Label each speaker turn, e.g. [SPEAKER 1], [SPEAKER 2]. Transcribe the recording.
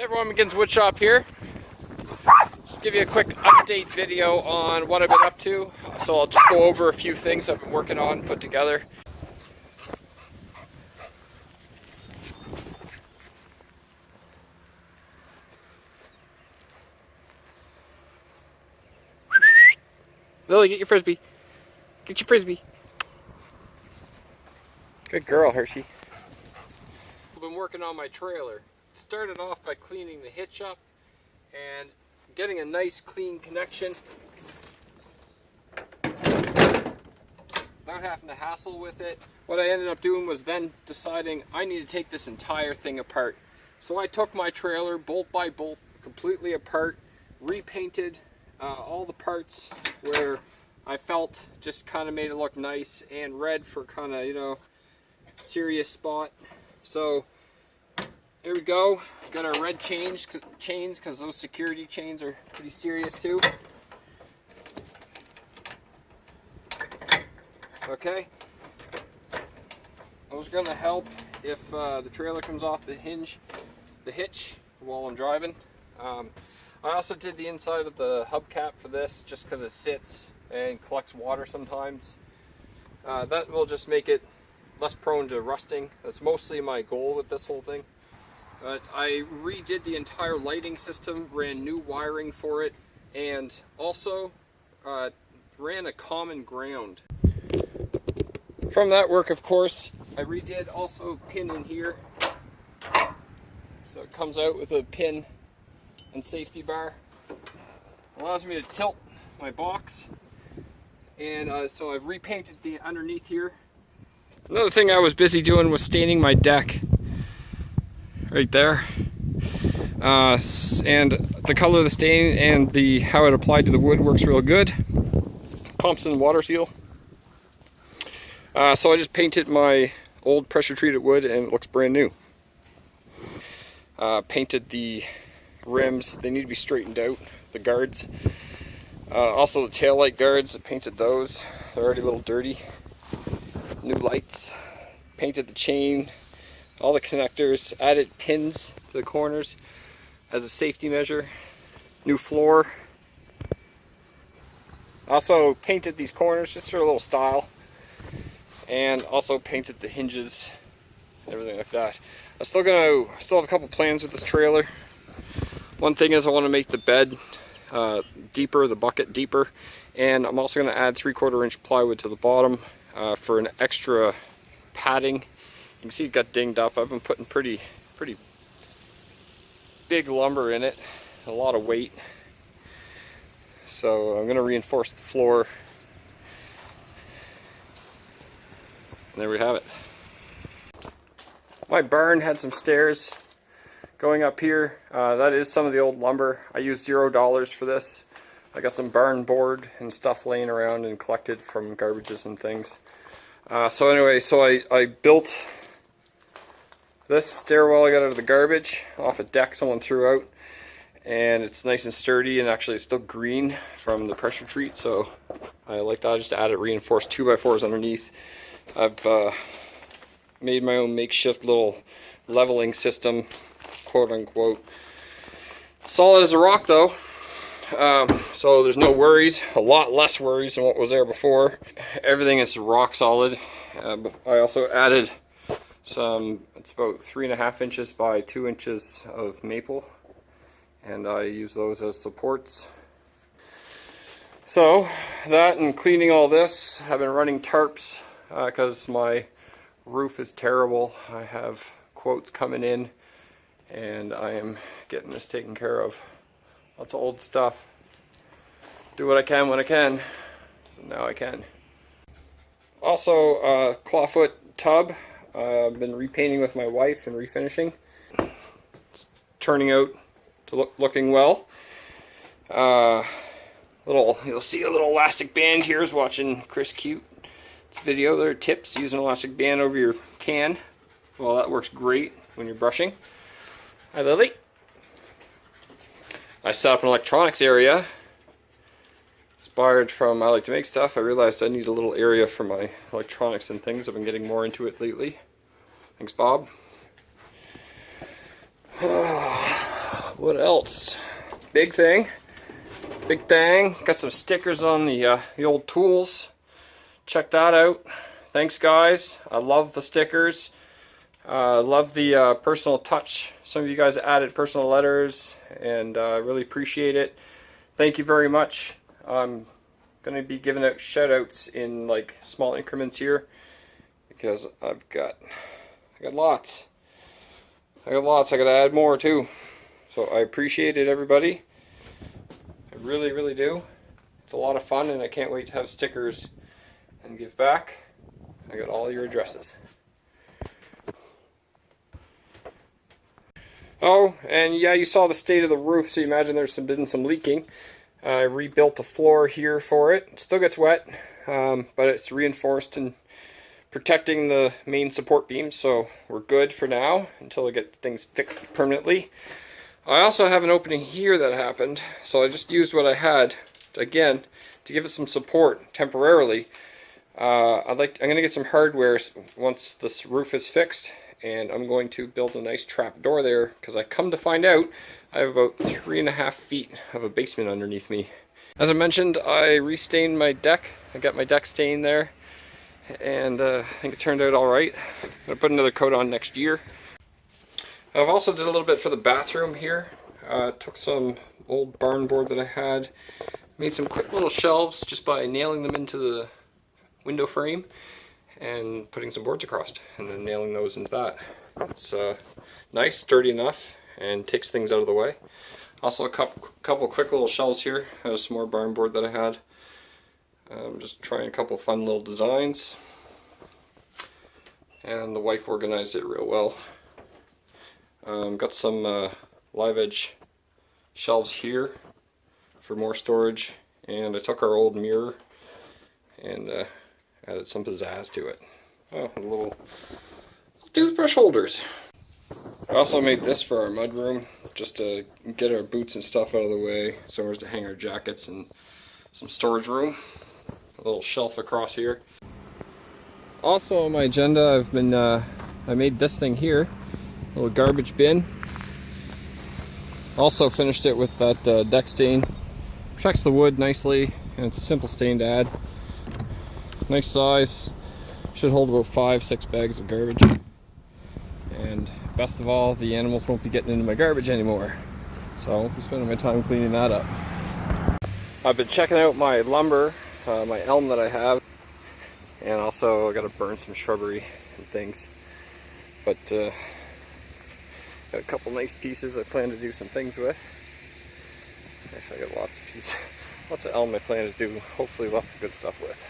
[SPEAKER 1] Hey everyone, McGinn's Woodshop here. Just give you a quick update video on what I've been up to. So I'll just go over a few things I've been working on, put together. Lily, get your frisbee. Get your frisbee. Good girl, Hershey. I've been working on my trailer. Started off by cleaning the hitch up and getting a nice clean connection without having to hassle with it. What I ended up doing was then deciding I need to take this entire thing apart. So I took my trailer bolt by bolt completely apart, repainted all the parts where I felt just kind of made it look nice, and red for kind of, you know, serious spot. So here we go. Got our red chains because those security chains are pretty serious too. Okay. Those are going to help if the trailer comes off the hitch while I'm driving. I also did the inside of the hubcap for this just because it sits and collects water sometimes. That will just make it less prone to rusting. That's mostly my goal with this whole thing. But I redid the entire lighting system, ran new wiring for it, and also ran a common ground. From that work, of course, I redid also pin in here. So it comes out with a pin and safety bar. Allows me to tilt my box. And so I've repainted the underneath here. Another thing I was busy doing was staining my deck. Right there. And the color of the stain and how it applied to the wood works real good. Thompson water seal. So I just painted my old pressure treated wood and it looks brand new. Painted the rims, they need to be straightened out, the guards. Also the taillight guards, I painted those. They're already a little dirty. New lights. Painted the chain, all the connectors, added pins to the corners as a safety measure. New floor. Also painted these corners just for a little style. And also painted the hinges and everything like that. I still have a couple plans with this trailer. One thing is I want to make the bed deeper, the bucket deeper, and I'm also going to add 3/4 inch plywood to the bottom for an extra padding. You can see it got dinged up. I've been putting pretty big lumber in it, a lot of weight. So I'm going to reinforce the floor. And there we have it. My barn had some stairs going up here. That is some of the old lumber. I used $0 for this. I got some barn board and stuff laying around and collected from garbages and things. So anyway, I built this stairwell I got out of the garbage off a deck someone threw out, and it's nice and sturdy, and actually it's still green from the pressure treat, so I like that. I just added reinforced 2x4s underneath. I've made my own makeshift little leveling system, quote unquote. Solid as a rock though, so there's no worries, a lot less worries than what was there before. Everything is rock solid. I also added some, it's about 3.5 inches by 2 inches of maple, and I use those as supports. So that and cleaning all this, I've been running tarps because my roof is terrible. I have quotes coming in and I am getting this taken care of. Lots of old stuff. Do what I can when I can. So now I can. Also, Clawfoot Tub. I've been repainting with my wife and refinishing. It's turning out to looking well. You'll see a little elastic band here is watching Chris Cute video. There are tips to use an elastic band over your can. Well, that works great when you're brushing. Hi Lily. I set up an electronics area. Inspired from I like to make stuff, I realized I need a little area for my electronics and things. I've been getting more into it lately. Thanks, Bob. What else? Big thing. Big thing. Got some stickers on the old tools. Check that out. Thanks, guys. I love the stickers. Love the personal touch. Some of you guys added personal letters, and I really appreciate it. Thank you very much. I'm going to be giving out shout outs in like small increments here because I got lots. I got to add more too. So I appreciate it, everybody. I really, really do. It's a lot of fun, and I can't wait to have stickers and give back. I got all your addresses. Oh, and yeah, you saw the state of the roof, so you imagine there's been some leaking. I rebuilt the floor here for it. It still gets wet, but it's reinforced and protecting the main support beams, so we're good for now until I get things fixed permanently. I also have an opening here that happened, so I just used what I had, again, to give it some support temporarily. I'm going to get some hardware once this roof is fixed, and I'm going to build a nice trap door there, because I come to find out I have about 3.5 feet of a basement underneath me. As I mentioned, I restained my deck. I got my deck stain there, and I think it turned out alright. I'm going to put another coat on next year. I've also did a little bit for the bathroom here. Took some old barn board that I had, made some quick little shelves just by nailing them into the window frame and putting some boards across and then nailing those into that. It's nice, sturdy enough, and takes things out of the way. Also a couple quick little shelves here. There's some more barn board that I had. I'm just trying a couple fun little designs, and the wife organized it real well. Got some live edge shelves here for more storage, and I took our old mirror and added some pizzazz to it. Oh, little toothbrush holders. I also made this for our mudroom, just to get our boots and stuff out of the way, somewhere to hang our jackets, and some storage room. A little shelf across here. Also on my agenda, I made this thing here, a little garbage bin. Also finished it with that deck stain. Protects the wood nicely, and it's a simple stain to add. Nice size, should hold about 5-6 bags of garbage. And best of all, the animals won't be getting into my garbage anymore. So I'll be spending my time cleaning that up. I've been checking out my lumber, my elm that I have, and also I got to burn some shrubbery and things. But got a couple nice pieces I plan to do some things with. Actually, I got lots of pieces, lots of elm I plan to do, hopefully lots of good stuff with.